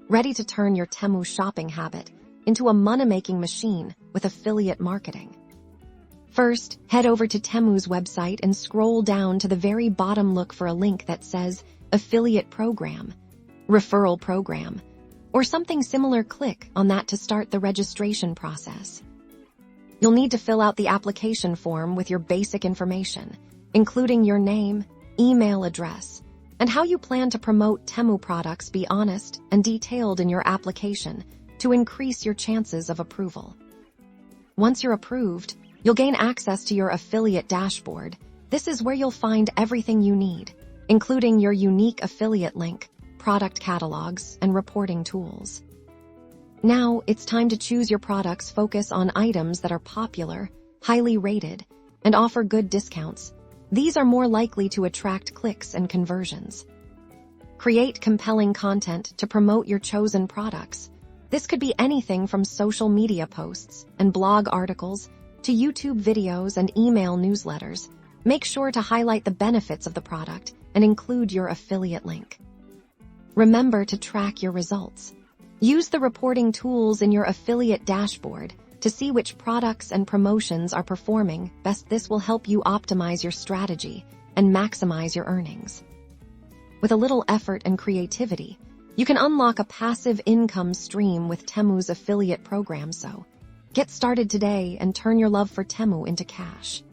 ready to turn your Temu shopping habit into a money-making machine with affiliate marketing. First, head over to Temu's website and scroll down to the very bottom. Look for a link that says Affiliate Program, Referral Program, or something similar. Click on that to start the registration process. You'll need to fill out the application form with your basic information, including your name, email address, and how you plan to promote Temu products. Be honest and detailed in your application to increase your chances of approval. Once you're approved, you'll gain access to your affiliate dashboard. This is where you'll find everything you need, including your unique affiliate link, product catalogs, and reporting tools. Now, it's time to choose your products. Focus on items that are popular, highly rated, and offer good discounts. These are more likely to attract clicks and conversions. Create compelling content to promote your chosen products. This could be anything from social media posts and blog articles to YouTube videos and email newsletters. Make sure to highlight the benefits of the product and include your affiliate link. Remember to track your results. Use the reporting tools in your affiliate dashboard to see which products and promotions are performing best. This will help you optimize your strategy and maximize your earnings. With a little effort and creativity, you can unlock a passive income stream with Temu's affiliate program. So, get started today and turn your love for Temu into cash.